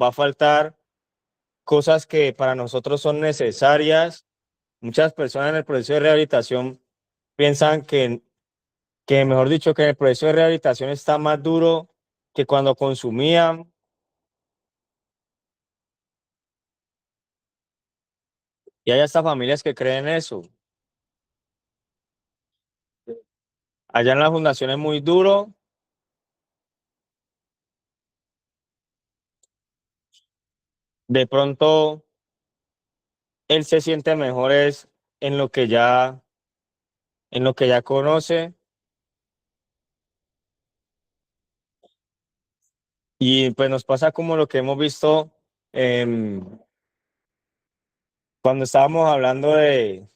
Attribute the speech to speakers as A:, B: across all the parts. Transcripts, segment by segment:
A: va a faltar cosas que para nosotros son necesarias. Muchas personas en el proceso de rehabilitación piensan que, mejor dicho, que el proceso de rehabilitación está más duro que cuando consumían. Y hay hasta familias que creen eso. Allá en la fundación es muy duro. De pronto él se siente mejor es en lo que ya, en lo que ya conoce. Y pues nos pasa como lo que hemos visto em, cuando estábamos hablando de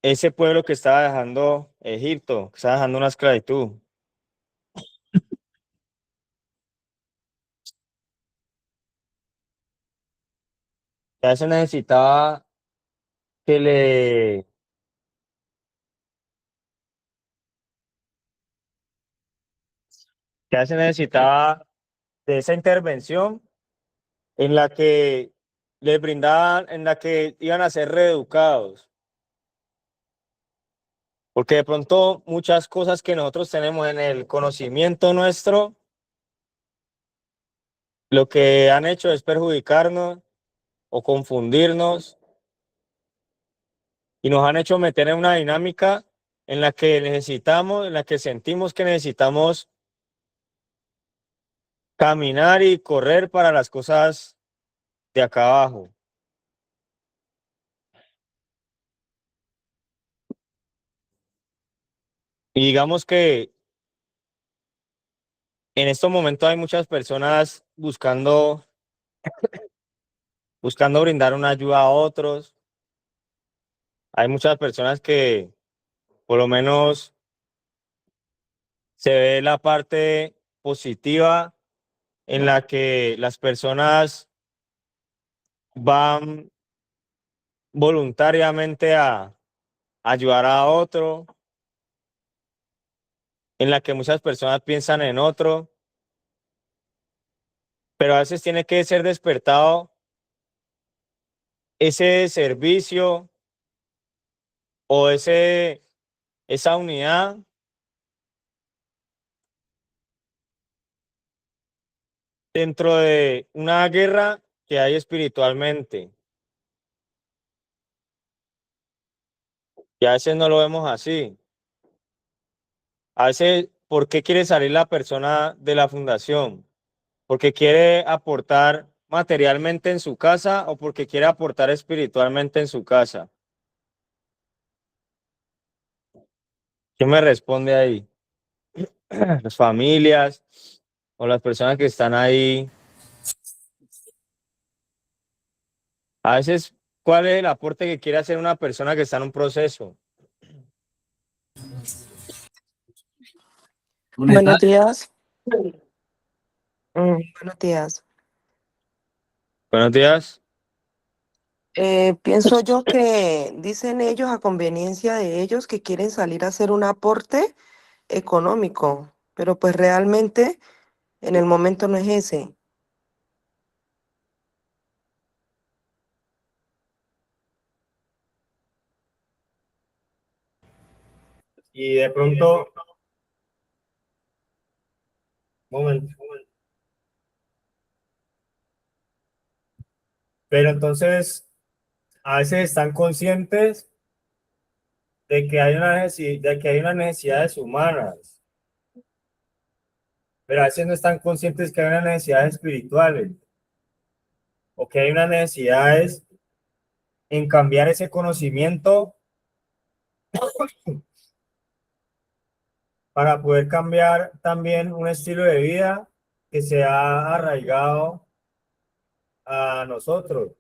A: ese pueblo que estaba dejando Egipto, que estaba dejando una esclavitud. Ya se necesitaba que le, ya se necesitaba de esa intervención en la que les brindaban, en la que iban a ser reeducados. Porque de pronto muchas cosas que nosotros tenemos en el conocimiento nuestro, lo que han hecho es perjudicarnos o confundirnos y nos han hecho meter en una dinámica en la que necesitamos, en la que sentimos que necesitamos caminar y correr para las cosas de acá abajo. Y digamos que en estos momentos hay muchas personas buscando brindar una ayuda a otros. Hay muchas personas que por lo menos se ve la parte positiva en la que las personas van voluntariamente a ayudar a otro, en la que muchas personas piensan en otro, pero a veces tiene que ser despertado ese servicio o esa unidad dentro de una guerra que hay espiritualmente. Y a veces no lo vemos así. A veces, ¿por qué quiere salir la persona de la fundación? ¿Porque quiere aportar materialmente en su casa o porque quiere aportar espiritualmente en su casa? ¿Qué me responde ahí? Las familias o las personas que están ahí. A veces, ¿cuál es el aporte que quiere hacer una persona que está en un proceso?
B: Buenos días. Buenos días.
A: Buenos días.
B: Pienso yo que dicen ellos a conveniencia de ellos que quieren salir a hacer un aporte económico, pero pues realmente en el momento no es ese.
A: Y de pronto, momento, pero entonces a veces están conscientes de que hay de que hay unas necesidades humanas, pero a veces no están conscientes que hay unas necesidades espirituales o que hay unas necesidades en cambiar ese conocimiento para poder cambiar también un estilo de vida que se ha arraigado a nosotros.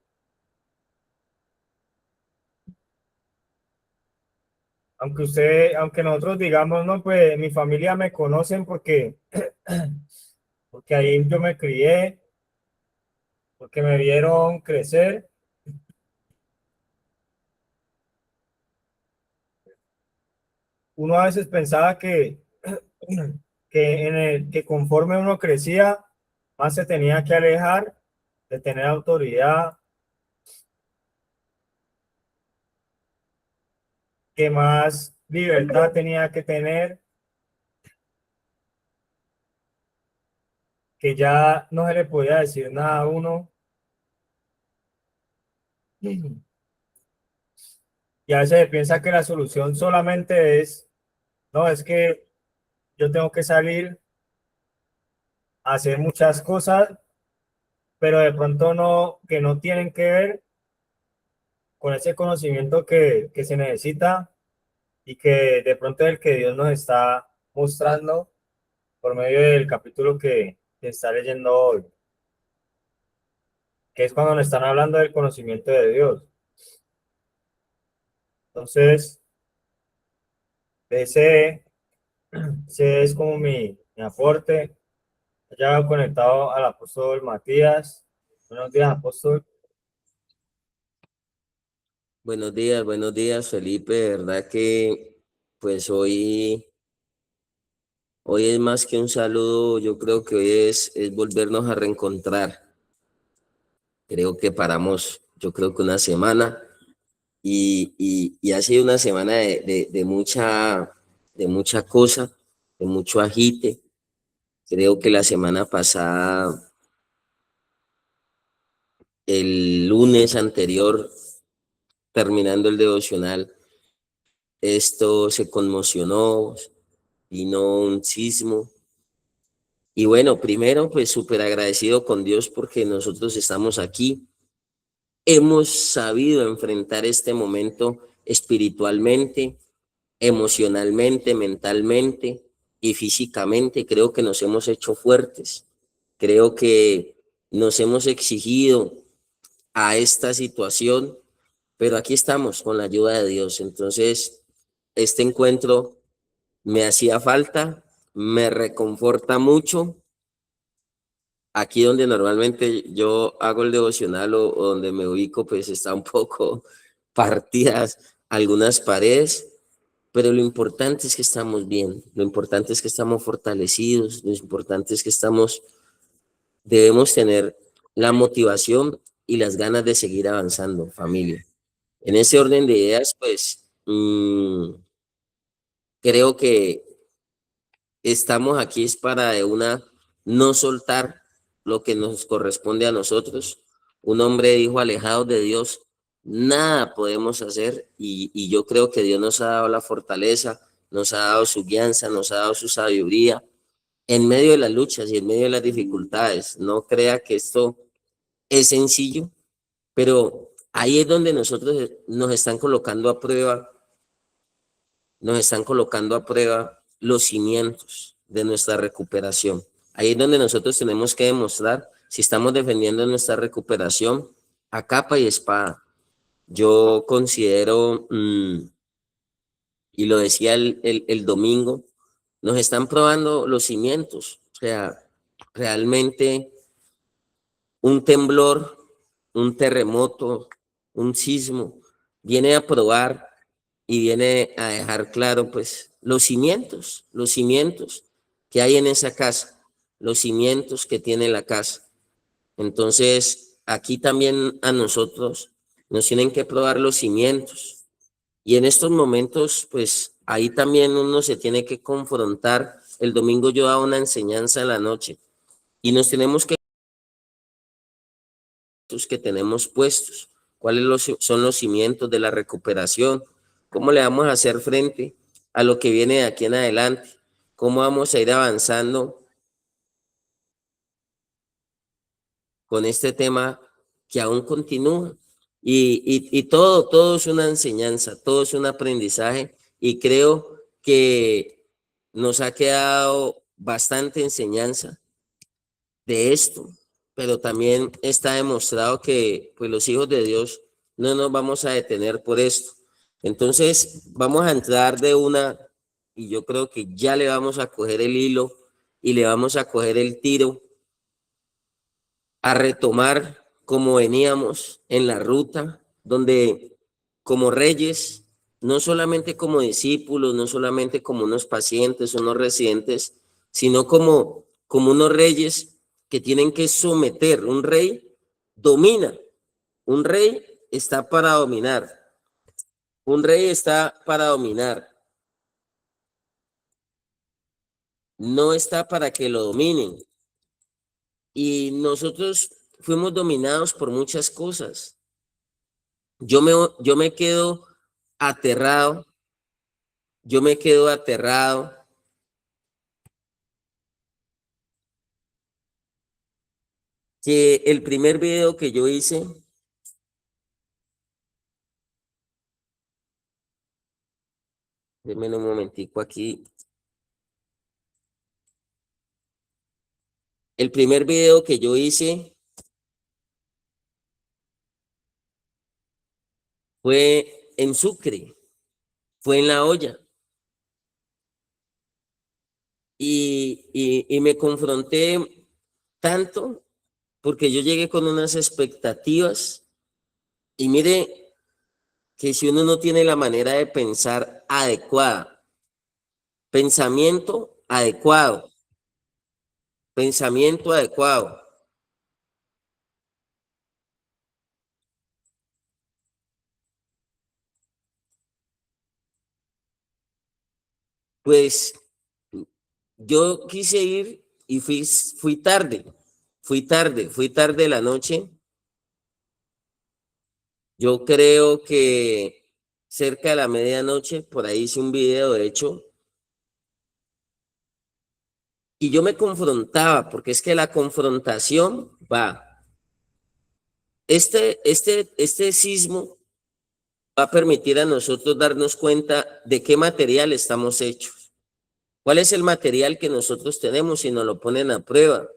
A: Aunque nosotros digamos, no, pues mi familia me conocen porque ahí yo me crié, porque me vieron crecer. Uno a veces pensaba que conforme uno crecía, más se tenía que alejar de tener autoridad, que más libertad tenía que tener, que ya no se le podía decir nada a uno. Y a veces se piensa que la solución solamente es, no, es que yo tengo que salir a hacer muchas cosas, pero de pronto no, que no tienen que ver con ese conocimiento que se necesita y que de pronto es el que Dios nos está mostrando por medio del capítulo que está leyendo hoy, que es cuando nos están hablando del conocimiento de Dios. Entonces, ese, ese es como mi aporte. Ya conectado al apóstol Matías. Buenos días, apóstol.
C: Buenos días, Felipe. De verdad que pues hoy es más que un saludo, yo creo que hoy es volvernos a reencontrar. Creo que paramos, yo creo que una semana y ha sido una semana de mucha cosa, de mucho agite. Creo que la semana pasada, el lunes anterior, terminando el devocional, esto se conmocionó, vino un sismo. Y bueno, primero, pues súper agradecido con Dios porque nosotros estamos aquí. Hemos sabido enfrentar este momento espiritualmente, emocionalmente, mentalmente y físicamente. Creo que nos hemos hecho fuertes. Creo que nos hemos exigido a esta situación, pero aquí estamos con la ayuda de Dios. Entonces, este encuentro me hacía falta, me reconforta mucho. Aquí donde normalmente yo hago el devocional o donde me ubico, pues está un poco partidas algunas paredes, pero lo importante es que estamos bien, lo importante es que estamos fortalecidos, lo importante es que debemos tener la motivación y las ganas de seguir avanzando, familia. En ese orden de ideas, pues creo que estamos aquí es para de una no soltar lo que nos corresponde a nosotros. Un hombre dijo, alejados de Dios, nada podemos hacer y yo creo que Dios nos ha dado la fortaleza, nos ha dado su guianza, nos ha dado su sabiduría en medio de las luchas y en medio de las dificultades. No crea que esto es sencillo, pero ahí es donde nosotros nos están colocando a prueba, nos están colocando a prueba los cimientos de nuestra recuperación. Ahí es donde nosotros tenemos que demostrar si estamos defendiendo nuestra recuperación a capa y espada. Yo considero, y lo decía el domingo, nos están probando los cimientos. O sea, realmente un temblor, un terremoto, un sismo, viene a probar y viene a dejar claro, pues, los cimientos que hay en esa casa, los cimientos que tiene la casa. Entonces, aquí también a nosotros nos tienen que probar los cimientos. Y en estos momentos, pues, ahí también uno se tiene que confrontar. El domingo yo daba una enseñanza en la noche y nos tenemos que tenemos puestos, son los cimientos de la recuperación, cómo le vamos a hacer frente a lo que viene de aquí en adelante, cómo vamos a ir avanzando con este tema que aún continúa. Y todo es una enseñanza, todo es un aprendizaje y creo que nos ha quedado bastante enseñanza de esto, pero también está demostrado que pues los hijos de Dios no nos vamos a detener por esto. Entonces vamos a entrar de una y yo creo que ya le vamos a coger el hilo y le vamos a coger el tiro a retomar como veníamos en la ruta, donde como reyes, no solamente como discípulos, no solamente como unos pacientes, unos residentes, sino como unos reyes que tienen que someter. Un rey domina. Un rey está para dominar. Un rey está para dominar. No está para que lo dominen. Y nosotros fuimos dominados por muchas cosas. Yo me quedo aterrado. Yo me quedo aterrado que el primer video que yo hice, déjenme un momentico aquí. El primer video que yo hice fue en Sucre, fue en La Olla. Y me confronté tanto porque yo llegué con unas expectativas y mire que si uno no tiene la manera de pensar adecuada, pensamiento adecuado, pensamiento adecuado, pues yo quise ir y fui tarde la noche. Yo creo que cerca de la medianoche, por ahí hice un video, de hecho, y yo me confrontaba, porque es que la confrontación va. Este sismo va a permitir a nosotros darnos cuenta de qué material estamos hechos. ¿Cuál es el material que nosotros tenemos si nos lo ponen a prueba?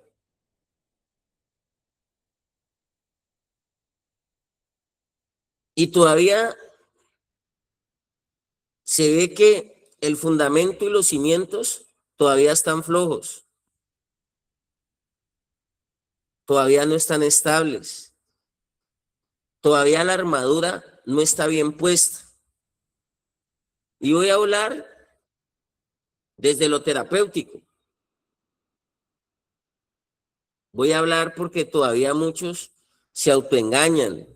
C: Y todavía se ve que el fundamento y los cimientos todavía están flojos, todavía no están estables, todavía la armadura no está bien puesta. Y voy a hablar desde lo terapéutico. Voy a hablar porque todavía muchos se autoengañan,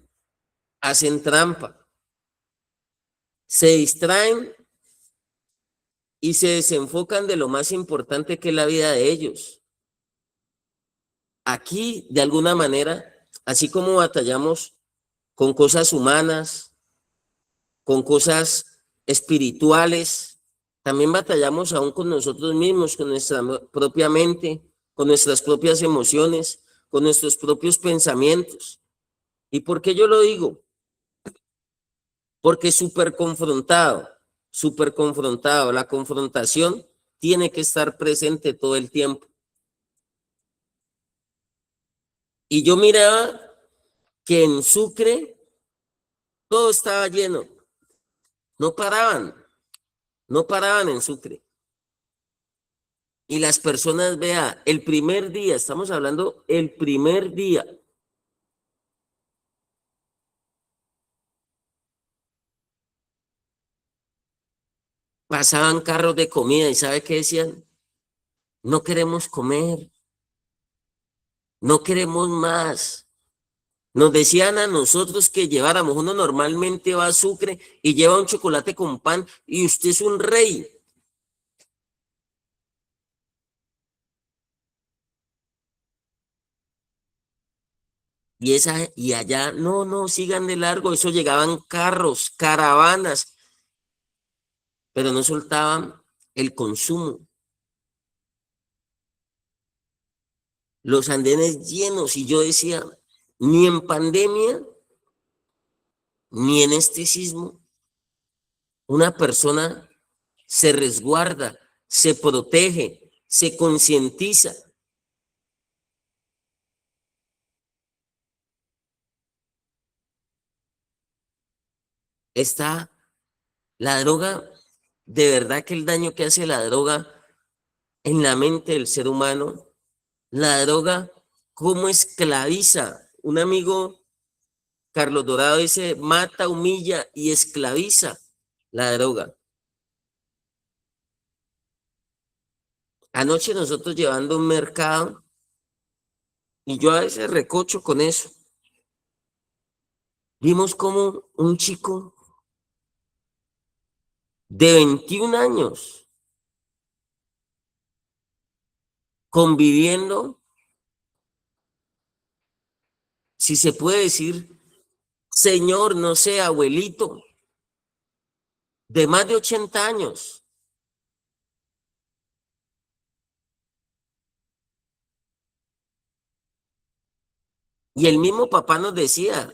C: hacen trampa, se distraen y se desenfocan de lo más importante que es la vida de ellos. Aquí, de alguna manera, así como batallamos con cosas humanas, con cosas espirituales, también batallamos aún con nosotros mismos, con nuestra propia mente, con nuestras propias emociones, con nuestros propios pensamientos. ¿Y por qué yo lo digo? Porque súper confrontado, la confrontación tiene que estar presente todo el tiempo. Y yo miraba que en Sucre todo estaba lleno, no paraban, no paraban en Sucre. Y las personas, vea, el primer día, estamos hablando el primer día, pasaban carros de comida y ¿sabe qué decían? No queremos comer, no queremos más. Nos decían a nosotros que lleváramos, uno normalmente va a Sucre y lleva un chocolate con pan y usted es un rey. Y allá, no, no, sigan de largo, eso llegaban carros, caravanas, pero no soltaban el consumo. Los andenes llenos y yo decía, ni en pandemia, ni en este sismo, una persona se resguarda, se protege, se concientiza. Está la droga, de verdad que el daño que hace la droga en la mente del ser humano, la droga, cómo esclaviza. Un amigo, Carlos Dorado, dice, mata, humilla y esclaviza la droga. Anoche nosotros llevando un mercado, Y yo a veces recocho con eso. Vimos como un chico de 21 años conviviendo, si se puede decir, señor, no sé, abuelito, de más de 80 años. Y el mismo papá nos decía,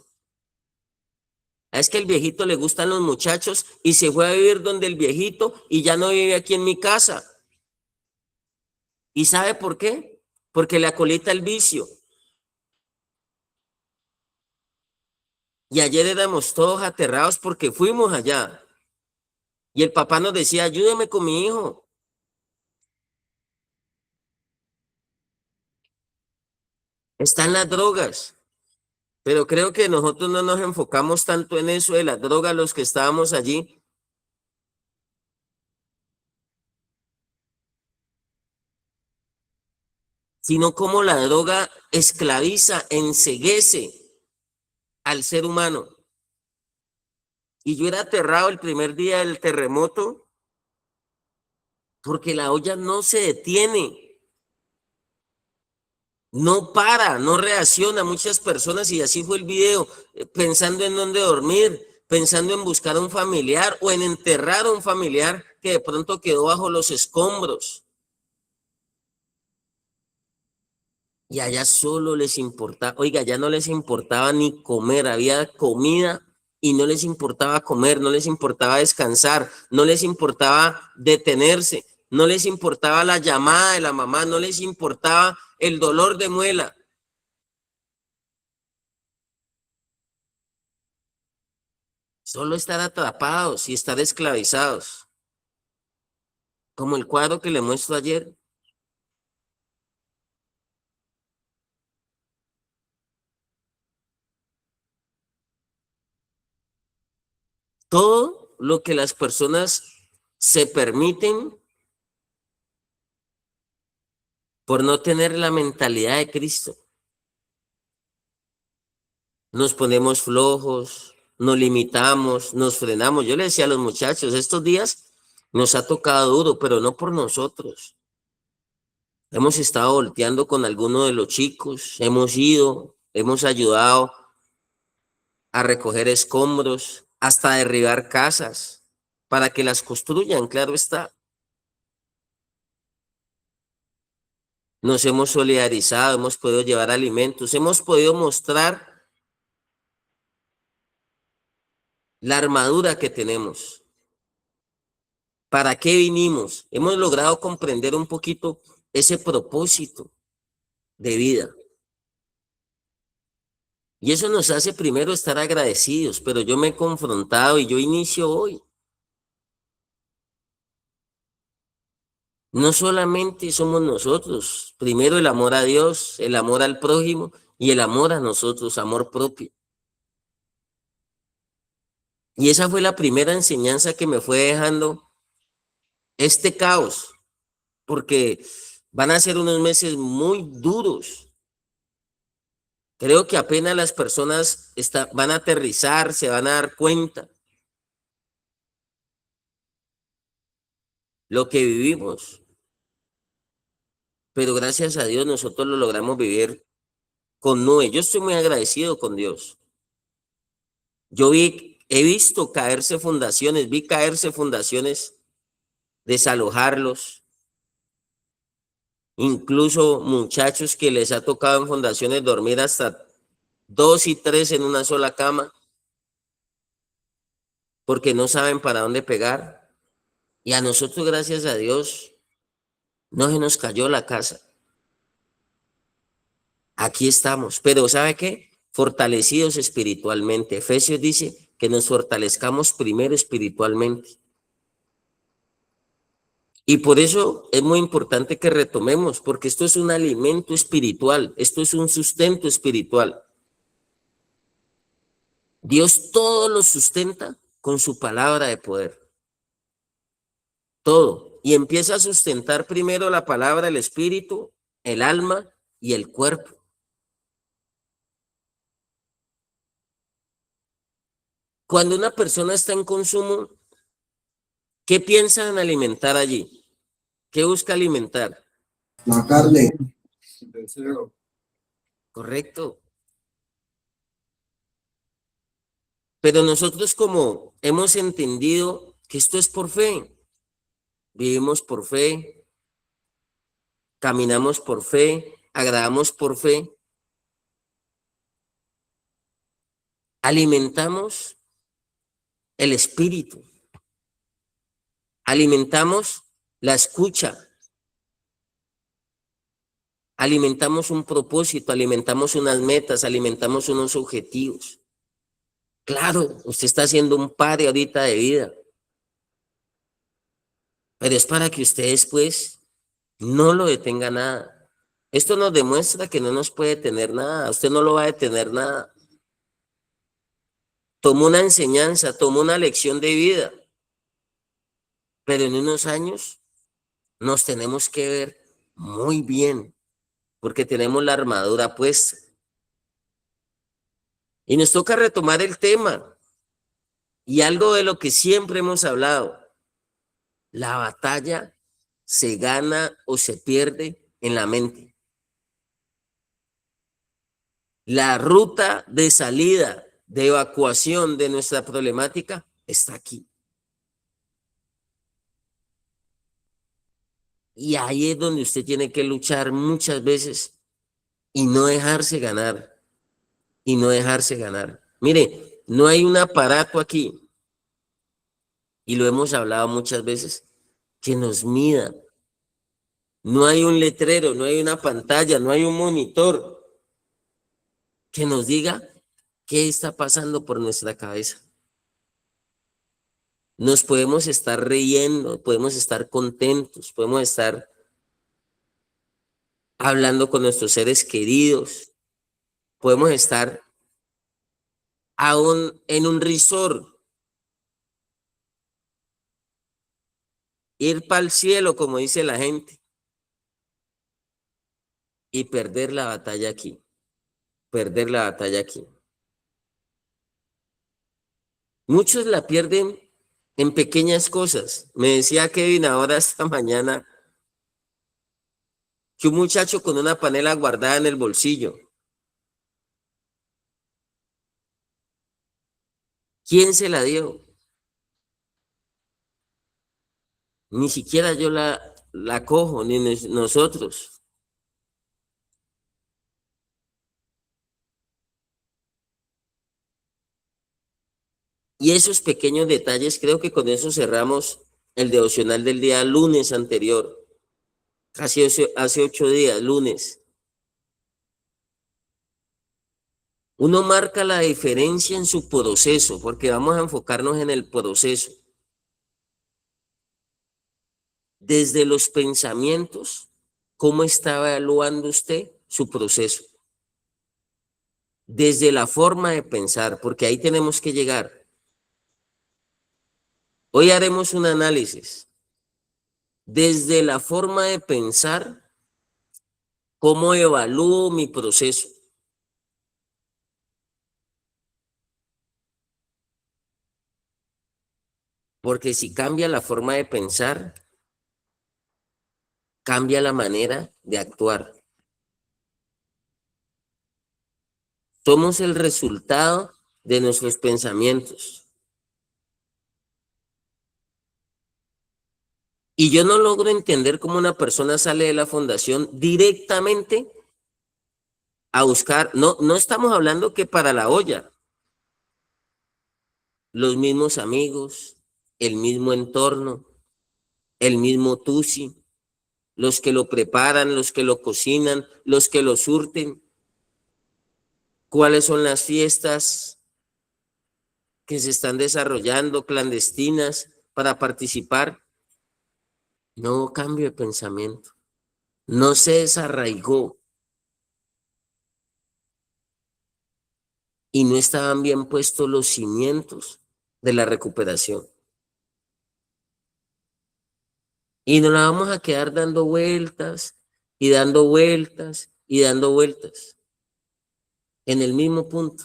C: es que el viejito le gustan los muchachos y se fue a vivir donde el viejito y ya no vive aquí en mi casa. ¿Y sabe por qué? Porque le acolita el vicio. Y ayer éramos todos aterrados porque fuimos allá. Y el papá nos decía, ayúdeme con mi hijo. Están las drogas. Pero creo que nosotros no nos enfocamos tanto en eso de las drogas, los que estábamos allí, sino cómo la droga esclaviza, enceguece al ser humano. Y yo era aterrado el primer día del terremoto porque la olla no se detiene, no para, no reacciona. Muchas personas, y así fue el video, pensando en dónde dormir, pensando en buscar a un familiar o en enterrar a un familiar que de pronto quedó bajo los escombros. Y allá solo les importaba, oiga, ya no les importaba ni comer, había comida y no les importaba comer, no les importaba descansar, no les importaba detenerse, no les importaba la llamada de la mamá, no les importaba el dolor de muela. Solo estar atrapados y estar esclavizados, como el cuadro que le muestro ayer. Todo lo que las personas se permiten por no tener la mentalidad de Cristo. Nos ponemos flojos, nos limitamos, nos frenamos. Yo le decía a los muchachos, estos días nos ha tocado duro, pero no por nosotros. Hemos estado volteando con algunos de los chicos, hemos ido, hemos ayudado a recoger escombros, hasta derribar casas para que las construyan, claro está. Nos hemos solidarizado, hemos podido llevar alimentos, hemos podido mostrar la armadura que tenemos. ¿Para qué vinimos? Hemos logrado comprender un poquito ese propósito de vida. Y eso nos hace primero estar agradecidos, pero yo me he confrontado y yo inicio hoy. No solamente somos nosotros, primero el amor a Dios, el amor al prójimo y el amor a nosotros, amor propio. Y esa fue la primera enseñanza que me fue dejando este caos, porque van a ser unos meses muy duros. Creo que apenas las personas van a aterrizar, se van a dar cuenta lo que vivimos. Pero gracias a Dios nosotros lo logramos vivir con nube. Yo estoy muy agradecido con Dios. He visto caerse fundaciones, vi caerse fundaciones, desalojarlos, incluso muchachos que les ha tocado en fundaciones dormir hasta 2 y 3 en una sola cama, porque no saben para dónde pegar. Y a nosotros, gracias a Dios, no se nos cayó la casa. Aquí estamos, pero ¿sabe qué? Fortalecidos espiritualmente. Efesios dice que nos fortalezcamos primero espiritualmente. Y por eso es muy importante que retomemos, porque esto es un alimento espiritual, esto es un sustento espiritual. Dios todo lo sustenta con su palabra de poder. Todo. Y empieza a sustentar primero la palabra, el espíritu, el alma y el cuerpo. Cuando una persona está en consumo, ¿qué piensa en alimentar allí? ¿Qué busca alimentar?
D: La carne.
C: Correcto. Pero nosotros como hemos entendido que esto es por fe, vivimos por fe, caminamos por fe, agradamos por fe, alimentamos el espíritu, alimentamos la escucha, alimentamos un propósito, alimentamos unas metas, alimentamos unos objetivos. Claro, usted está haciendo un pare ahorita de vida, pero es para que usted después no lo detenga nada. Esto nos demuestra que no nos puede detener nada, usted no lo va a detener nada. Tomó una enseñanza, tomó una lección de vida, pero en unos años nos tenemos que ver muy bien, porque tenemos la armadura puesta. Y nos toca retomar el tema y algo de lo que siempre hemos hablado. La batalla se gana o se pierde en la mente. La ruta de salida, de evacuación de nuestra problemática está aquí. Y ahí es donde usted tiene que luchar muchas veces y no dejarse ganar. Y no dejarse ganar. Mire, no hay un aparato aquí, y lo hemos hablado muchas veces, que nos mida. No hay un letrero, no hay una pantalla, no hay un monitor que nos diga qué está pasando por nuestra cabeza. Nos podemos estar riendo, podemos estar contentos, podemos estar hablando con nuestros seres queridos, podemos estar aún en un resort, ir para el cielo, como dice la gente, y perder la batalla aquí, perder la batalla aquí. Muchos la pierden en pequeñas cosas. Me decía Kevin ahora esta mañana que un muchacho con una panela guardada en el bolsillo. ¿Quién se la dio? Ni siquiera yo la cojo, ni nosotros. Y esos pequeños detalles, creo que con eso cerramos el devocional del día lunes anterior. Casi hace 8 días, lunes. Uno marca la diferencia en su proceso, porque vamos a enfocarnos en el proceso. Desde los pensamientos, ¿cómo está evaluando usted su proceso? Desde la forma de pensar, porque ahí tenemos que llegar. Hoy haremos un análisis. Desde la forma de pensar, ¿cómo evalúo mi proceso? Porque si cambia la forma de pensar, cambia la manera de actuar. Somos el resultado de nuestros pensamientos. Y yo no logro entender cómo una persona sale de la fundación directamente a buscar, no estamos hablando que para la olla, los mismos amigos, el mismo entorno, el mismo tusi, los que lo preparan, los que lo cocinan, los que lo surten, cuáles son las fiestas que se están desarrollando clandestinas para participar. No cambio de pensamiento, no se desarraigó y no estaban bien puestos los cimientos de la recuperación. Y nos la vamos a quedar dando vueltas y dando vueltas y dando vueltas en el mismo punto.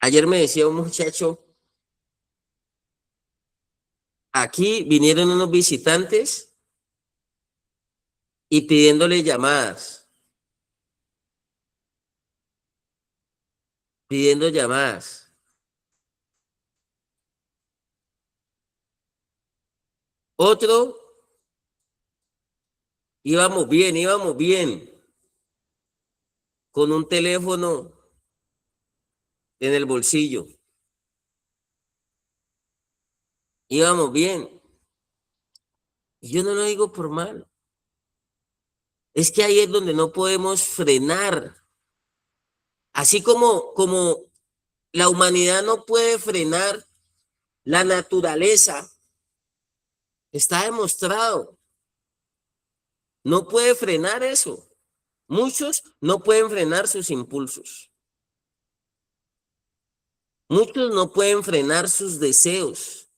C: Ayer me decía un muchacho, aquí vinieron unos visitantes y pidiéndole llamadas, pidiendo llamadas. Otro, íbamos bien, con un teléfono en el bolsillo. Íbamos bien. Y yo no lo digo por mal. Es que ahí es donde no podemos frenar. Así como la humanidad no puede frenar la naturaleza, está demostrado. No puede frenar eso. Muchos no pueden frenar sus impulsos. Muchos no pueden frenar sus deseos,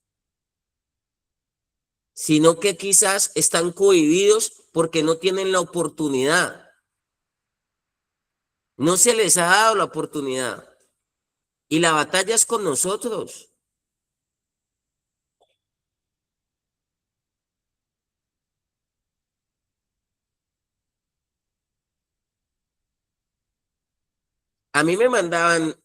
C: sino que quizás están cohibidos porque no tienen la oportunidad. No se les ha dado la oportunidad. Y la batalla es con nosotros. A mí me mandaban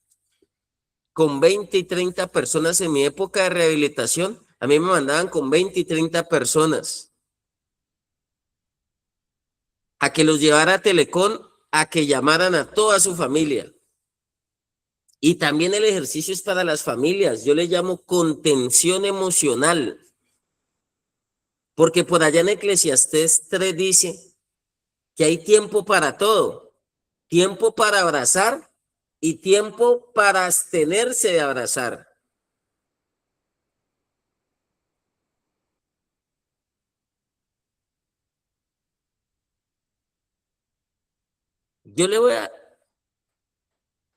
C: con 20 y 30 personas en mi época de rehabilitación. A mí me mandaban con 20 y 30 personas a que los llevara a Telecom, a que llamaran a toda su familia. Y también el ejercicio es para las familias. Yo le llamo contención emocional. Porque por allá en Eclesiastés 3 dice que hay tiempo para todo. Tiempo para abrazar y tiempo para abstenerse de abrazar. Yo le voy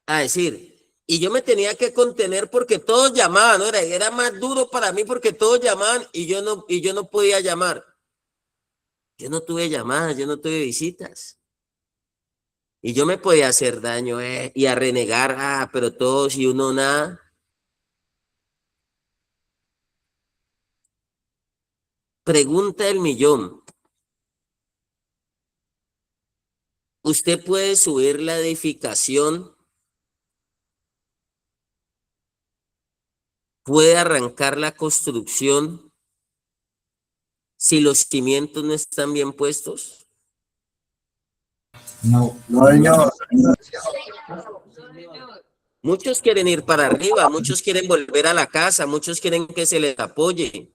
C: a decir, y yo me tenía que contener porque todos llamaban, ¿no? Era más duro para mí porque todos llamaban y yo no podía llamar. Yo no tuve llamadas, yo no tuve visitas. Y yo me podía hacer daño, y a renegar, pero todos y uno nada. Pregunta del millón. ¿Usted puede subir la edificación? ¿Puede arrancar la construcción si los cimientos no están bien puestos?
D: No, no, señor.
C: Muchos quieren ir para arriba, muchos quieren volver a la casa, muchos quieren que se les apoye.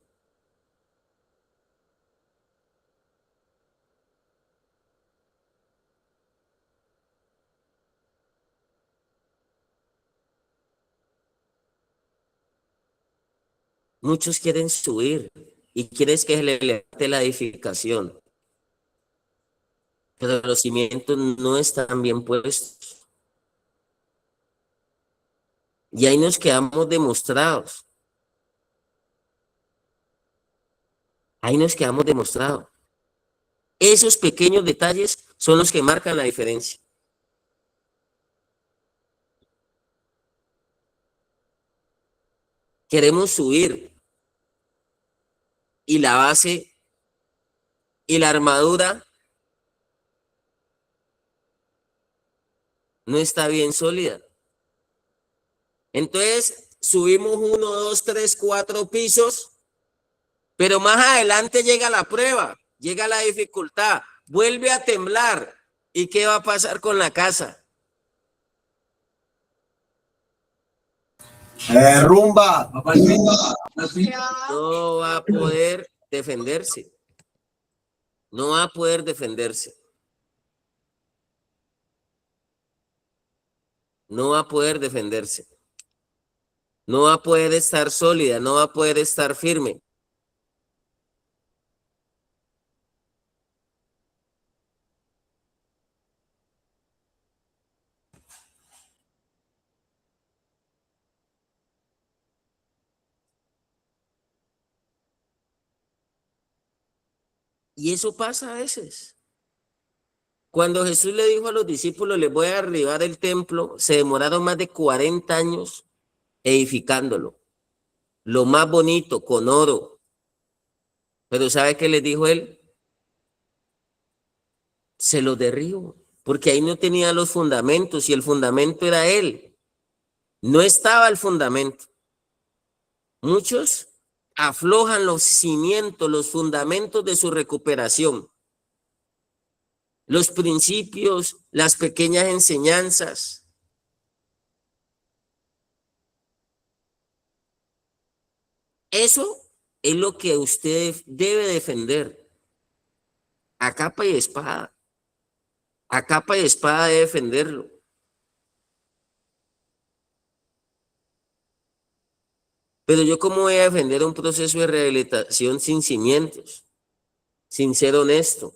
C: Muchos quieren subir y quieres que se le levante la edificación, pero los cimientos no están bien puestos. Y ahí nos quedamos demostrados. Ahí nos quedamos demostrados. Esos pequeños detalles son los que marcan la diferencia. Queremos subir y la base y la armadura no está bien sólida. Entonces subimos 1, 2, 3, 4 pisos, pero más adelante llega la prueba, llega la dificultad, vuelve a temblar. ¿Y qué va a pasar con la casa?
D: Rumba.
C: No va a poder defenderse. No va a poder defenderse. No va a poder defenderse. No va a poder estar sólida, no va a poder estar firme. Y eso pasa a veces. Cuando Jesús le dijo a los discípulos, les voy a derribar el templo, se demoraron más de 40 años edificándolo. Lo más bonito, con oro. Pero ¿sabe qué les dijo él? Se lo derribo, porque ahí no tenía los fundamentos y el fundamento era él. No estaba el fundamento. Muchos aflojan los cimientos, los fundamentos de su recuperación, los principios, las pequeñas enseñanzas. Eso es lo que usted debe defender a capa y espada. A capa y espada debe defenderlo. Pero yo cómo voy a defender un proceso de rehabilitación sin cimientos, sin ser honesto.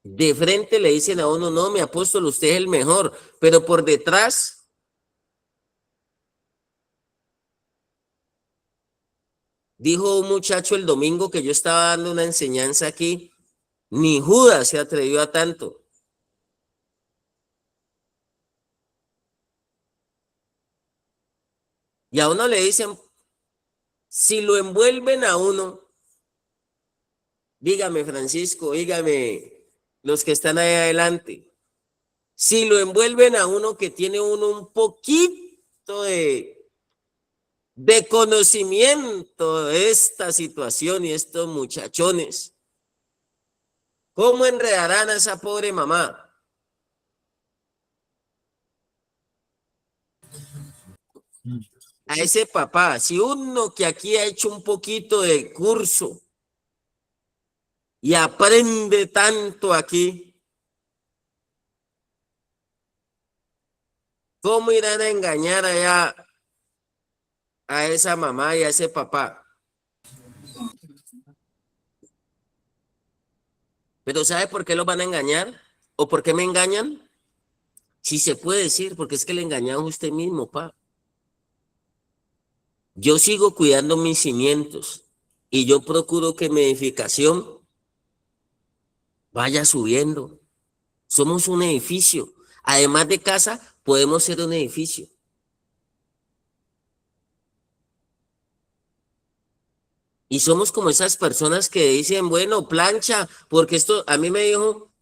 C: De frente le dicen a uno, no, mi apóstol, usted es el mejor, pero por detrás, dijo un muchacho el domingo que yo estaba dando una enseñanza aquí, ni Judas se atrevió a tanto. Y a uno le dicen, si lo envuelven a uno, dígame Francisco, dígame los que están ahí adelante, si lo envuelven a uno que tiene uno un poquito de conocimiento de esta situación y estos muchachones, ¿cómo enredarán a esa pobre mamá? A ese papá, si uno que aquí ha hecho un poquito de curso y aprende tanto aquí, ¿cómo irán a engañar allá a esa mamá y a ese papá? Pero ¿sabe por qué los van a engañar? ¿O por qué me engañan? Si se puede decir, porque es que le engañaron a usted mismo, pa. Yo sigo cuidando mis cimientos y yo procuro que mi edificación vaya subiendo. Somos un edificio. Además de casa, podemos ser un edificio. Y somos como esas personas que dicen, bueno, plancha, porque esto, a mí me dijo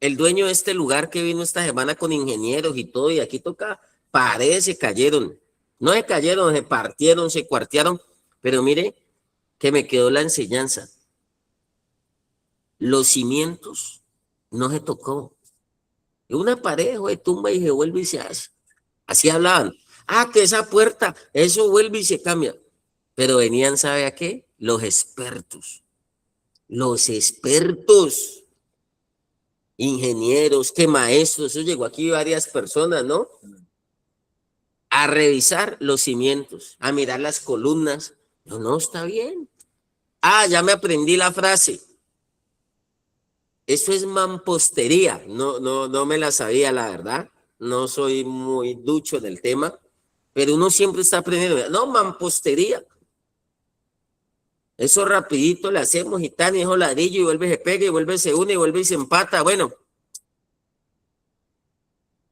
C: el dueño de este lugar que vino esta semana con ingenieros y todo, y aquí toca paredes, se cayeron. No se cayeron, se partieron, se cuartearon, pero mire que me quedó la enseñanza. Los cimientos no se tocó. Una pared de tumba y se vuelve y se hace. Así hablaban. Ah, que esa puerta, eso vuelve y se cambia. Pero venían, ¿sabe a qué? Los expertos. Los expertos. Ingenieros, que maestros. Eso llegó aquí varias personas, ¿no? A revisar los cimientos, a mirar las columnas. No, no, está bien. Ah, ya me aprendí la frase. Eso es mampostería. No me la sabía, la verdad. No soy muy ducho del tema, pero uno siempre está aprendiendo. No, mampostería. Eso rapidito le hacemos y tan, hijo ladrillo, y vuelve, se pega, y vuelve, se une, y vuelve y se empata. Bueno,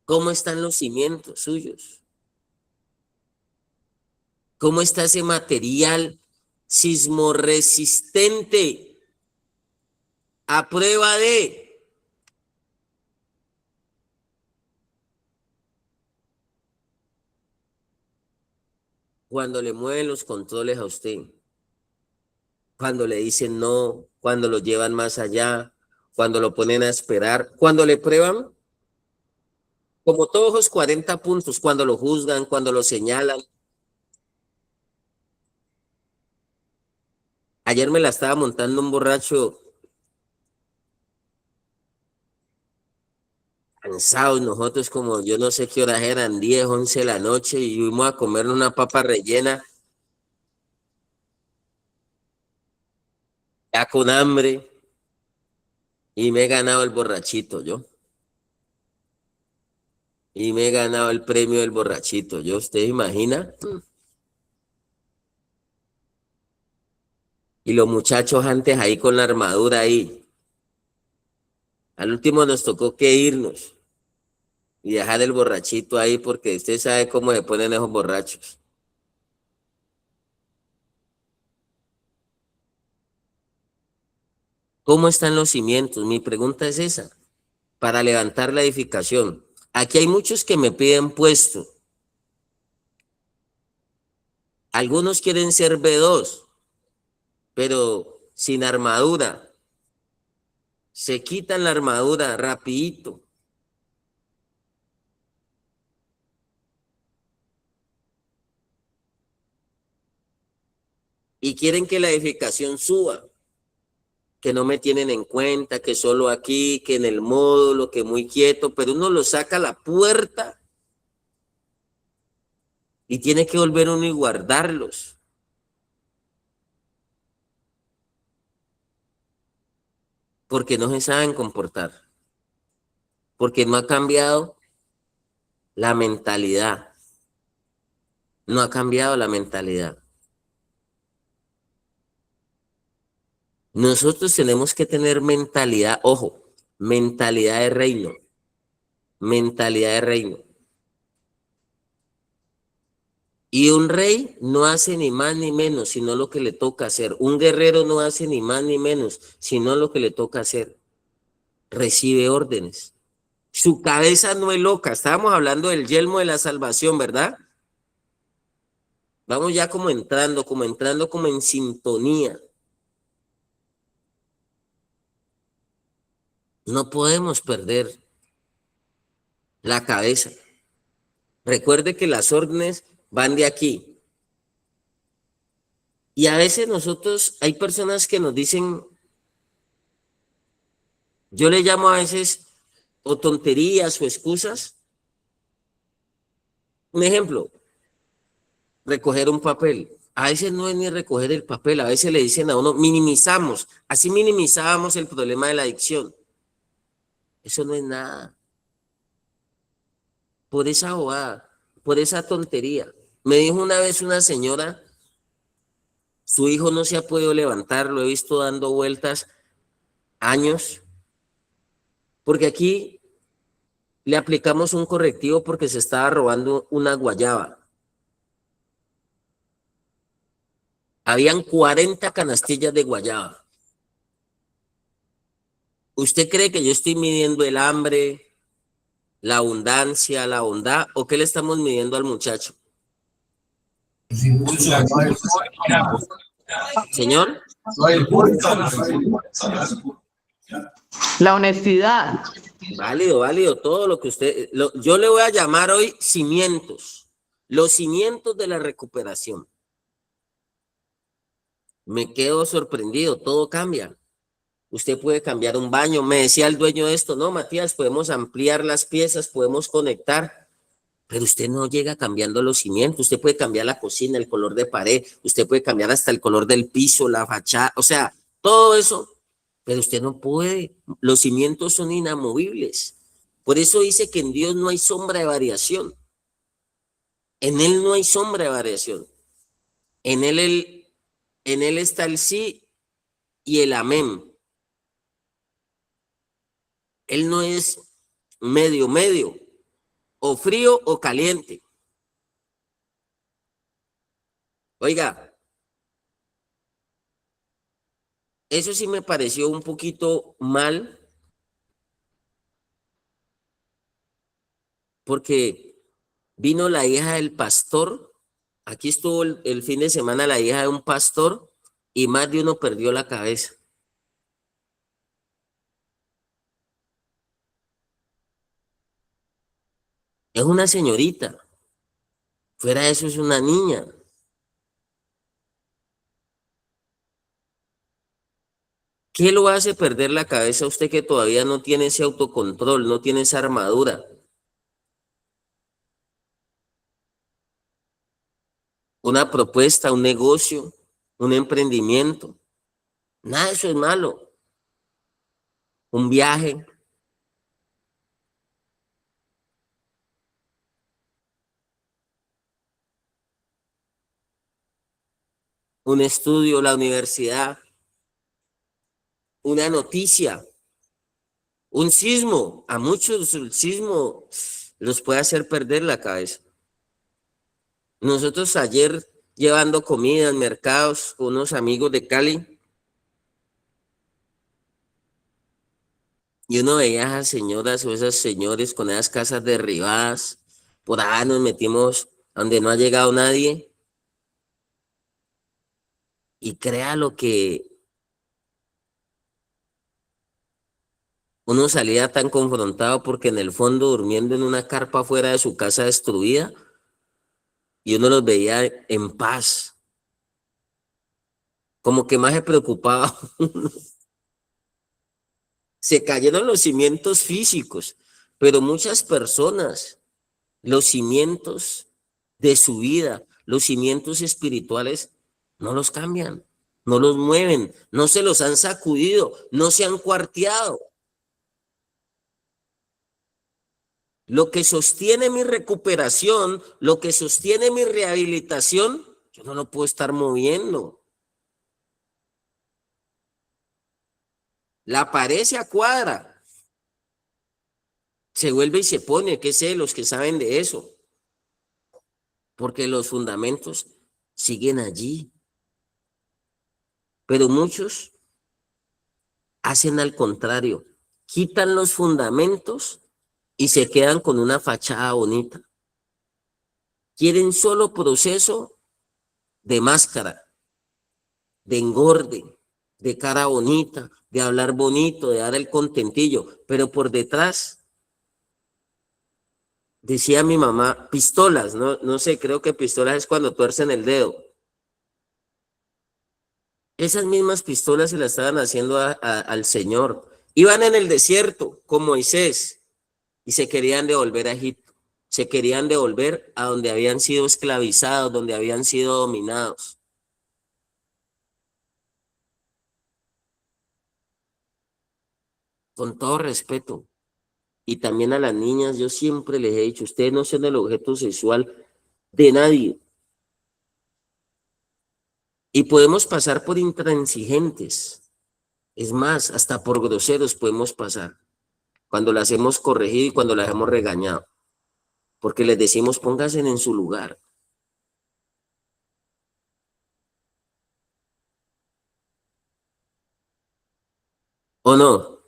C: ¿cómo están los cimientos suyos? ¿Cómo está ese material sismorresistente a prueba de? Cuando le mueven los controles a usted, cuando le dicen no, cuando lo llevan más allá, cuando lo ponen a esperar, cuando le prueban, como todos los 40 puntos, cuando lo juzgan, cuando lo señalan. Ayer me la estaba montando un borracho cansados, nosotros como yo no sé qué horas eran, 10, 11 de la noche, y fuimos a comer una papa rellena, ya con hambre, y me he ganado el borrachito yo. Y me he ganado el premio del borrachito. Yo, ¿usted imagina? Y los muchachos antes ahí con la armadura ahí. Al último nos tocó que irnos. y dejar el borrachito ahí porque usted sabe cómo se ponen esos borrachos. ¿Cómo están los cimientos? Mi pregunta es esa, para levantar la edificación. Aquí hay muchos que me piden puesto. Algunos quieren ser B2, pero sin armadura. Se quitan la armadura rapidito. Y quieren que la edificación suba, que no me tienen en cuenta, que solo aquí, que en el módulo, que muy quieto, pero uno lo saca a la puerta y tiene que volver uno y guardarlos. Porque no se saben comportar, porque no ha cambiado la mentalidad, no ha cambiado la mentalidad. Nosotros tenemos que tener mentalidad, ojo, mentalidad de reino, mentalidad de reino. Y un rey no hace ni más ni menos, sino lo que le toca hacer. Un guerrero no hace ni más ni menos, sino lo que le toca hacer. Recibe órdenes. Su cabeza no es loca. Estábamos hablando del yelmo de la salvación, ¿verdad? Vamos ya como entrando como en sintonía. No podemos perder la cabeza. Recuerde que las órdenes van de aquí. Y a veces nosotros, hay personas que nos dicen, yo le llamo a veces o tonterías o excusas. Un ejemplo, recoger un papel. A veces no es ni recoger el papel, a veces le dicen a uno, minimizamos. Así minimizábamos el problema de la adicción. Eso no es nada. Por esa bobada, por esa tontería. Me dijo una vez una señora, su hijo no se ha podido levantar, lo he visto dando vueltas años, porque aquí le aplicamos un correctivo porque se estaba robando una guayaba. Habían 40 canastillas de guayaba. ¿Usted cree que yo estoy midiendo el hambre, la abundancia, la bondad, o qué le estamos midiendo al muchacho? Señor,
E: La honestidad.
C: válido, todo lo que usted... yo le voy a llamar hoy cimientos, los cimientos de la recuperación. Me quedo sorprendido, todo cambia. Usted puede cambiar un baño. Me decía el dueño de esto, no, Matías, podemos ampliar las piezas, podemos conectar, pero usted no llega cambiando los cimientos. Usted puede cambiar la cocina, el color de pared, usted puede cambiar hasta el color del piso, la fachada, o sea, todo eso, pero usted no puede. Los cimientos son inamovibles. Por eso dice que en Dios no hay sombra de variación. En Él no hay sombra de variación. En Él está el sí y el amén. Él no es medio, o frío o caliente. Oiga, eso sí me pareció un poquito mal, porque vino la hija del pastor, aquí estuvo el fin de semana la hija de un pastor, y más de uno perdió la cabeza. Es una señorita, fuera de eso es una niña. ¿Qué lo hace perder la cabeza a usted que todavía no tiene ese autocontrol, no tiene esa armadura? Una propuesta, un negocio, un emprendimiento. Nada de eso es malo. Un viaje. Un estudio, la universidad. Una noticia. Un sismo. A muchos el sismo los puede hacer perder la cabeza. Nosotros ayer llevando comida en mercados con unos amigos de Cali, y uno veía a esas señoras o esos señores con esas casas derribadas. Por allá nos metimos donde no ha llegado nadie. Y crea lo que uno salía tan confrontado porque en el fondo durmiendo en una carpa fuera de su casa destruida y uno los veía en paz. Como que más se preocupaba. Se cayeron los cimientos físicos, pero muchas personas, los cimientos de su vida, los cimientos espirituales, no los cambian, no los mueven, no se los han sacudido, no se han cuarteado. Lo que sostiene mi recuperación, lo que sostiene mi rehabilitación, yo no lo puedo estar moviendo. La pared se acuadra, se vuelve y se pone, qué sé, los que saben de eso, porque los fundamentos siguen allí. Pero muchos hacen al contrario, quitan los fundamentos y se quedan con una fachada bonita. Quieren solo proceso de máscara, de engorde, de cara bonita, de hablar bonito, de dar el contentillo, pero por detrás, decía mi mamá, pistolas, no sé, creo que pistolas es cuando tuercen el dedo. Esas mismas pistolas se las estaban haciendo al Señor. Iban en el desierto con Moisés y se querían devolver a Egipto. Se querían devolver a donde habían sido esclavizados, donde habían sido dominados. Con todo respeto. Y también a las niñas, yo siempre les he dicho, ustedes no son el objeto sexual de nadie. Y podemos pasar por intransigentes. Es más, hasta por groseros podemos pasar. Cuando las hemos corregido y cuando las hemos regañado. Porque les decimos, pónganse en su lugar. ¿O no?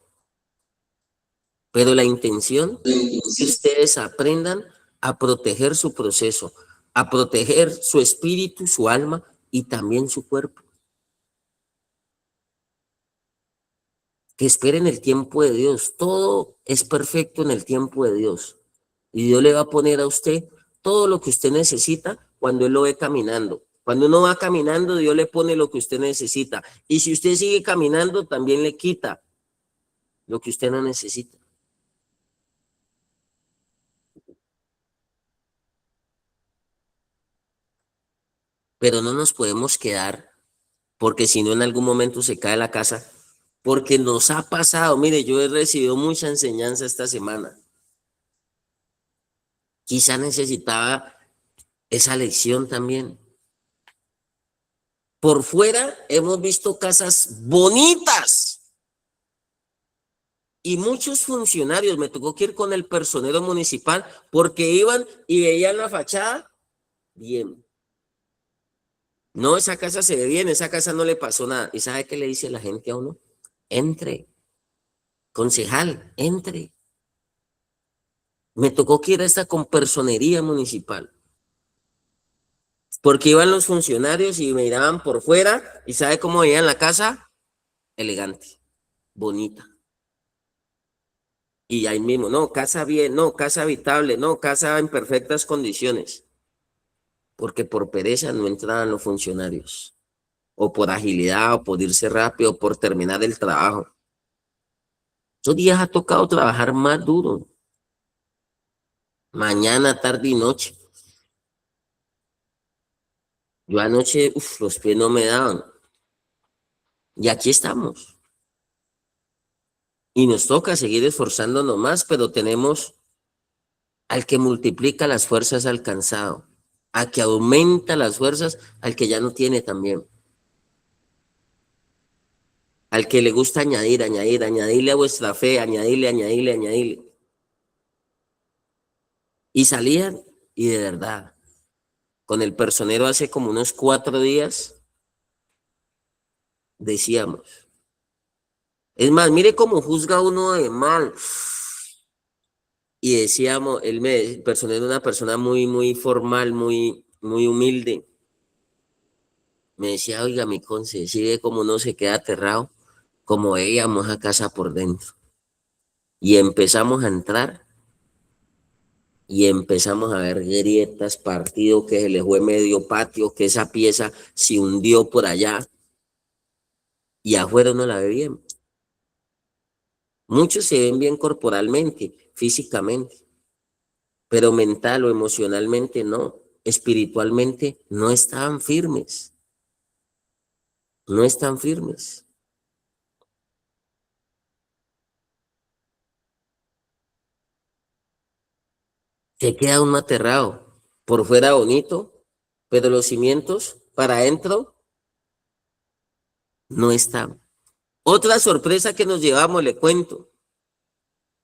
C: Pero la intención es que ustedes aprendan a proteger su proceso, a proteger su espíritu, su alma y también su cuerpo. Que esperen el tiempo de Dios. Todo es perfecto en el tiempo de Dios. Y Dios le va a poner a usted todo lo que usted necesita cuando Él lo ve caminando. Cuando uno va caminando, Dios le pone lo que usted necesita. Y si usted sigue caminando, también le quita lo que usted no necesita. Pero no nos podemos quedar, porque si no en algún momento se cae la casa, porque nos ha pasado. Mire, yo he recibido mucha enseñanza esta semana. Quizá necesitaba esa lección también. Por fuera hemos visto casas bonitas y muchos funcionarios, me tocó que ir con el personero municipal porque iban y veían la fachada bien. No, esa casa se ve bien, esa casa no le pasó nada. ¿Y sabe qué le dice la gente a uno? Entre, concejal, entre. Me tocó que ir a esta con personería municipal. Porque iban los funcionarios y miraban por fuera y ¿sabe cómo veían la casa? Elegante, bonita. Y ahí mismo, no, casa bien, no, casa habitable, no, casa en perfectas condiciones. Porque por pereza no entraban los funcionarios. O por agilidad, o por irse rápido, o por terminar el trabajo. Estos días ha tocado trabajar más duro. Mañana, tarde y noche. Yo anoche, los pies no me daban. Y aquí estamos. Y nos toca seguir esforzándonos más, pero tenemos al que multiplica las fuerzas al cansado, al que aumenta las fuerzas al que ya no tiene también. Al que le gusta añadirle a vuestra fe, añadirle. Y salían, y de verdad, con el personero hace como unos 4 días, decíamos, es más, mire cómo juzga uno de mal. Y decíamos, el personero era una persona muy, muy formal, muy, muy humilde. Me decía, oiga, mi conce, si ve cómo uno se queda aterrado, como veíamos a casa por dentro. Y empezamos a entrar y empezamos a ver grietas, partido, que se le fue medio patio, que esa pieza se hundió por allá y afuera no la ve bien. Muchos se ven bien corporalmente, físicamente, pero mental o emocionalmente no, espiritualmente no estaban firmes, no están firmes. Se queda uno aterrado, por fuera bonito, pero los cimientos para adentro no están. Otra sorpresa que nos llevamos, le cuento,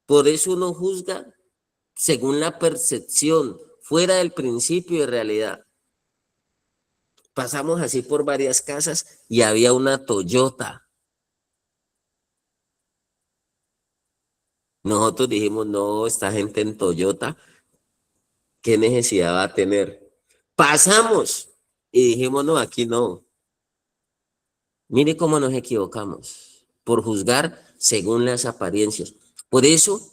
C: por eso uno juzga según la percepción, fuera del principio de realidad. Pasamos así por varias casas y había una Toyota. Nosotros dijimos, no, esta gente en Toyota, ¿qué necesidad va a tener? Pasamos y dijimos, no, aquí no. Mire cómo nos equivocamos por juzgar según las apariencias. Por eso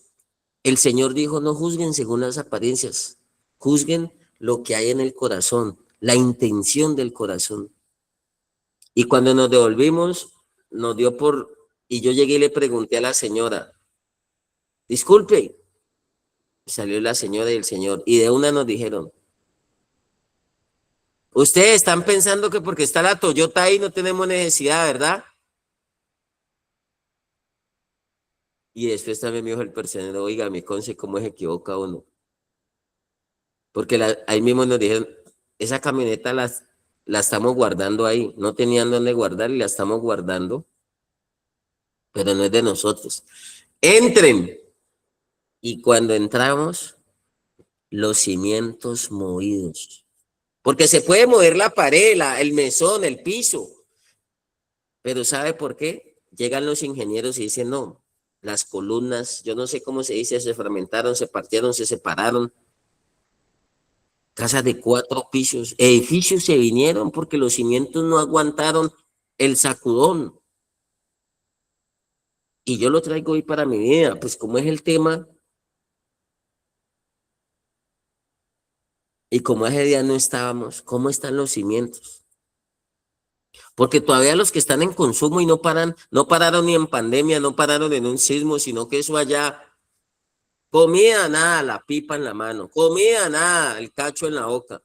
C: el Señor dijo, no juzguen según las apariencias, juzguen lo que hay en el corazón, la intención del corazón. Y cuando nos devolvimos, nos dio y yo llegué y le pregunté a la señora, disculpe, salió la señora y el señor, y de una nos dijeron, ustedes están pensando que porque está la Toyota ahí no tenemos necesidad, ¿verdad? Y después también me dijo el personero, oiga, mi conce, ¿cómo se equivoca uno? Porque ahí mismo nos dijeron, esa camioneta la estamos guardando ahí, no tenían dónde guardar y la estamos guardando, pero no es de nosotros. Entren. Y cuando entramos, los cimientos movidos. Porque se puede mover la pared, el mesón, el piso. Pero ¿sabe por qué? Llegan los ingenieros y dicen, no, las columnas, yo no sé cómo se dice, se fragmentaron, se partieron, se separaron. Casas de 4 pisos, edificios se vinieron porque los cimientos no aguantaron el sacudón. Y yo lo traigo hoy para mi vida, pues como es el tema, y como ese día no estábamos, ¿cómo están los cimientos? Porque todavía los que están en consumo y no pararon ni en pandemia, no pararon en un sismo, sino que eso allá, comida nada, la pipa en la mano, comida nada, el cacho en la boca.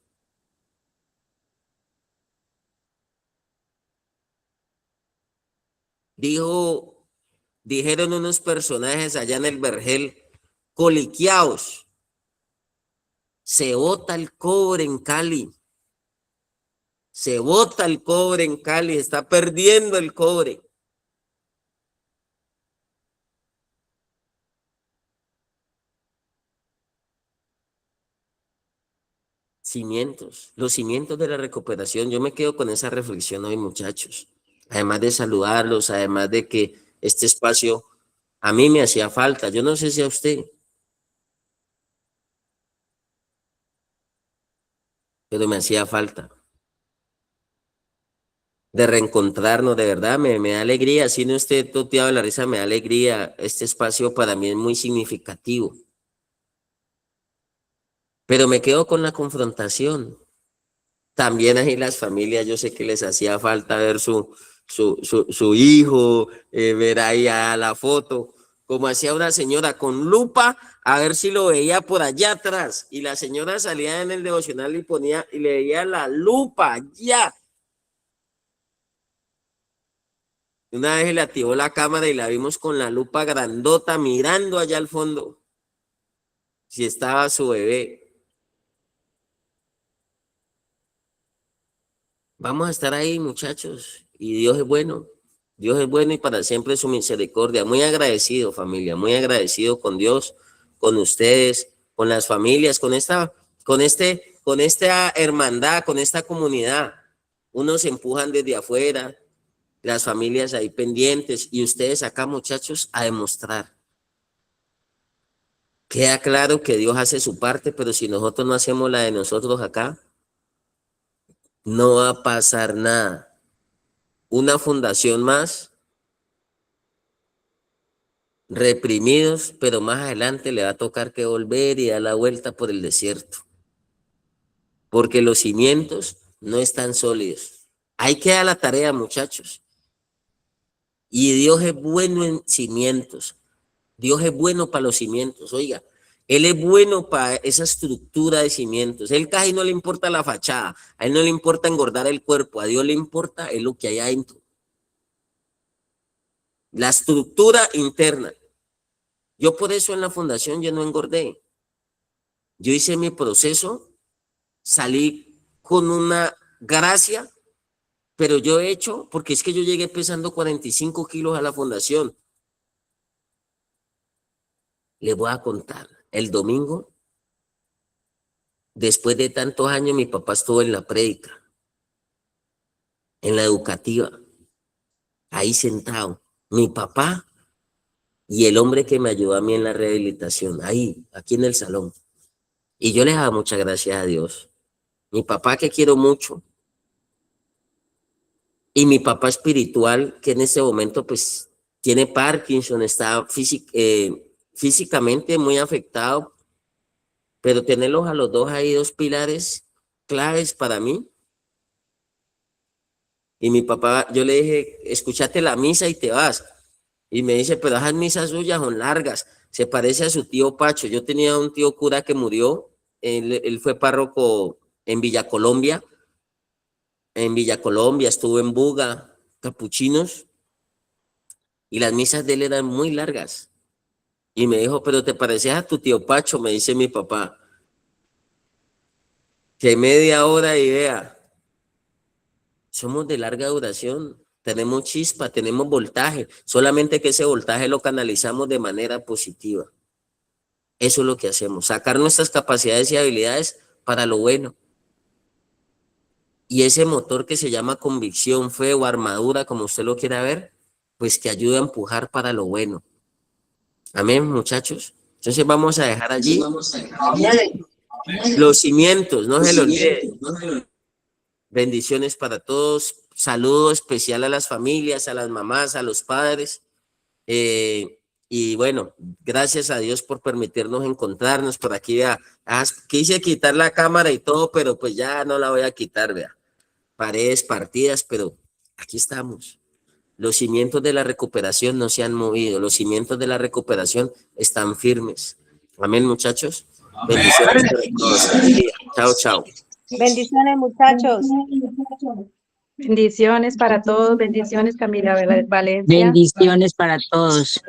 C: Dijeron unos personajes allá en el Vergel, coliqueados, se bota el cobre en Cali, se bota el cobre en Cali, está perdiendo el cobre. Cimientos, los cimientos de la recuperación. Yo me quedo con esa reflexión hoy, muchachos. Además de saludarlos, además de que este espacio a mí me hacía falta. Yo no sé si a usted, pero me hacía falta. De reencontrarnos, de verdad, me da alegría. Si no esté toteado de la risa, me da alegría. Este espacio para mí es muy significativo. Pero me quedo con la confrontación. También ahí las familias, yo sé que les hacía falta ver su hijo, ver ahí a la foto, como hacía una señora con lupa, a ver si lo veía por allá atrás. Y la señora salía en el devocional y y le veía la lupa allá. Una vez le activó la cámara y la vimos con la lupa grandota mirando allá al fondo, si estaba su bebé. Vamos a estar ahí, muchachos, y Dios es bueno. Dios es bueno y para siempre su misericordia. Muy agradecido, familia, muy agradecido con Dios, con ustedes, con las familias, con esta hermandad, con esta comunidad. Unos empujan desde afuera, las familias ahí pendientes, y ustedes acá, muchachos, a demostrar. Queda claro que Dios hace su parte, pero si nosotros no hacemos la de nosotros acá, no va a pasar nada. Una fundación más, reprimidos, pero más adelante le va a tocar que volver y dar la vuelta por el desierto, porque los cimientos no están sólidos. Ahí queda la tarea, muchachos. Y Dios es bueno en cimientos. Dios es bueno para los cimientos, oiga. Él es bueno para esa estructura de cimientos. Él casi no le importa la fachada, a él no le importa engordar el cuerpo, a Dios le importa es lo que hay adentro. La estructura interna. Yo por eso en la fundación yo no engordé. Yo hice mi proceso, salí con una gracia, pero yo he hecho, porque es que yo llegué pesando 45 kilos a la fundación. Les voy a contar, el domingo, después de tantos años, mi papá estuvo en la prédica, en la educativa, ahí sentado, mi papá y el hombre que me ayudó a mí en la rehabilitación, ahí, aquí en el salón. Y yo les daba muchas gracias a Dios. Mi papá, que quiero mucho, y mi papá espiritual, que en ese momento pues tiene Parkinson, está físicamente muy afectado, pero tenerlos a los dos ahí, dos pilares claves para mí. Y mi papá, yo le dije, escúchate la misa y te vas. Y me dice, pero esas misas suyas son largas, se parece a su tío Pacho. Yo tenía un tío cura que murió, él fue párroco en Villa Colombia, estuvo en Buga, Capuchinos, y las misas de él eran muy largas. Y me dijo, pero te pareces a tu tío Pacho, me dice mi papá. Que media hora y vea. Somos de larga duración, tenemos chispa, tenemos voltaje, solamente que ese voltaje lo canalizamos de manera positiva. Eso es lo que hacemos, sacar nuestras capacidades y habilidades para lo bueno. Y ese motor que se llama convicción, fe o armadura, como usted lo quiera ver, pues que ayuda a empujar para lo bueno. Amén, muchachos. Entonces vamos a dejar allí los cimientos, no se lo olvide. Bendiciones para todos. Saludo especial a las familias, a las mamás, a los padres. Y bueno, gracias a Dios por permitirnos encontrarnos por aquí. Vea. Quise quitar la cámara y todo, pero pues ya no la voy a quitar, vea. Paredes partidas, pero aquí estamos. Los cimientos de la recuperación no se han movido. Los cimientos de la recuperación están firmes. Amén, muchachos. Bendiciones para todos. Chao, chao.
F: Bendiciones, muchachos.
E: Bendiciones para todos, bendiciones Camila Valencia.
G: Bendiciones para todos.